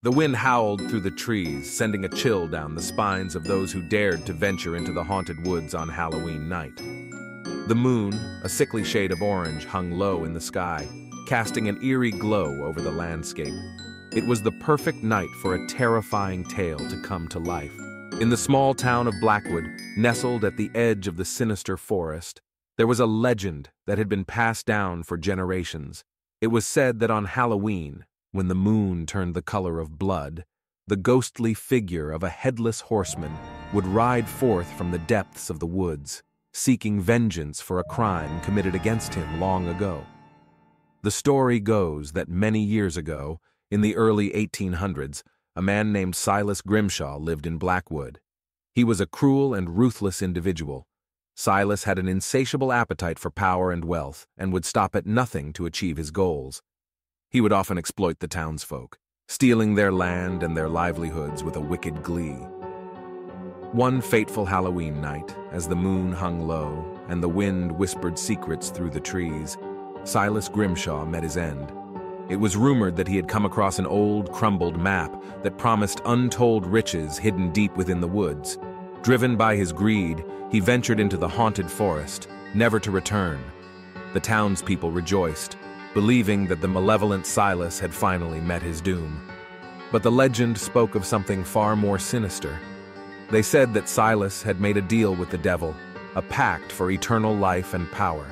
The wind howled through the trees, sending a chill down the spines of those who dared to venture into the haunted woods on Halloween night. The moon, a sickly shade of orange, hung low in the sky, casting an eerie glow over the landscape. It was the perfect night for a terrifying tale to come to life. In the small town of Blackwood, nestled at the edge of the sinister forest, there was a legend that had been passed down for generations. It was said that on Halloween, when the moon turned the color of blood, the ghostly figure of a headless horseman would ride forth from the depths of the woods, seeking vengeance for a crime committed against him long ago. The story goes that many years ago, in the early 1800s, a man named Silas Grimshaw lived in Blackwood. He was a cruel and ruthless individual. Silas had an insatiable appetite for power and wealth and would stop at nothing to achieve his goals. He would often exploit the townsfolk, stealing their land and their livelihoods with a wicked glee. One fateful Halloween night, as the moon hung low and the wind whispered secrets through the trees, Silas Grimshaw met his end. It was rumored that he had come across an old, crumbled map that promised untold riches hidden deep within the woods. Driven by his greed, he ventured into the haunted forest, never to return. The townspeople rejoiced, believing that the malevolent Silas had finally met his doom. But the legend spoke of something far more sinister. They said that Silas had made a deal with the devil, a pact for eternal life and power.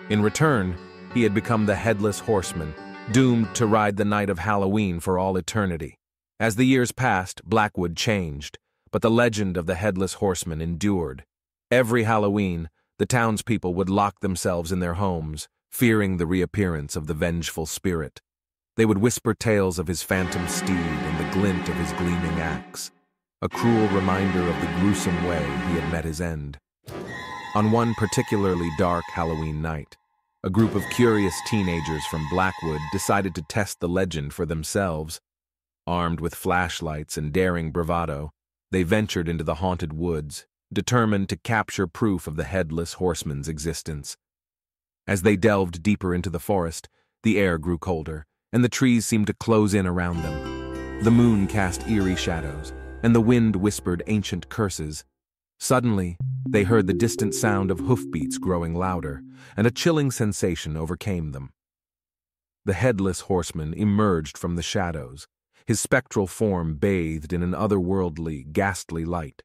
In return, he had become the Headless Horseman, doomed to ride the night of Halloween for all eternity. As the years passed, Blackwood changed, but the legend of the Headless Horseman endured. Every Halloween, the townspeople would lock themselves in their homes, fearing the reappearance of the vengeful spirit. They would whisper tales of his phantom steed and the glint of his gleaming axe, a cruel reminder of the gruesome way he had met his end. On one particularly dark Halloween night, a group of curious teenagers from Blackwood decided to test the legend for themselves. Armed with flashlights and daring bravado, they ventured into the haunted woods, determined to capture proof of the Headless Horseman's existence. As they delved deeper into the forest, the air grew colder, and the trees seemed to close in around them. The moon cast eerie shadows, and the wind whispered ancient curses. Suddenly, they heard the distant sound of hoofbeats growing louder, and a chilling sensation overcame them. The Headless Horseman emerged from the shadows, his spectral form bathed in an otherworldly, ghastly light.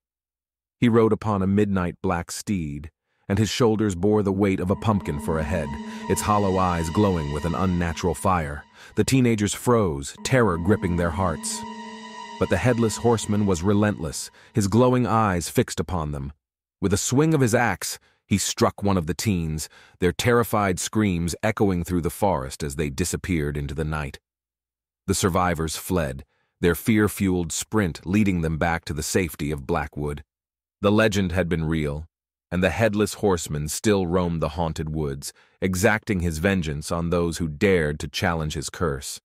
He rode upon a midnight black steed, and his shoulders bore the weight of a pumpkin for a head, its hollow eyes glowing with an unnatural fire. The teenagers froze, terror gripping their hearts. But the Headless Horseman was relentless, his glowing eyes fixed upon them. With a swing of his axe, he struck one of the teens, their terrified screams echoing through the forest as they disappeared into the night. The survivors fled, their fear-fueled sprint leading them back to the safety of Blackwood. The legend had been real, and the Headless Horseman still roamed the haunted woods, exacting his vengeance on those who dared to challenge his curse.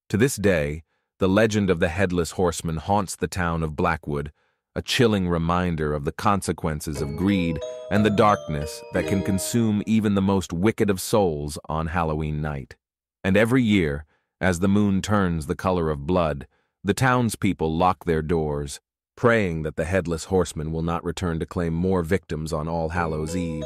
To this day, the legend of the Headless Horseman haunts the town of Blackwood, a chilling reminder of the consequences of greed and the darkness that can consume even the most wicked of souls on Halloween night. And every year, as the moon turns the color of blood, the townspeople lock their doors, praying that the Headless Horseman will not return to claim more victims on All Hallows' Eve.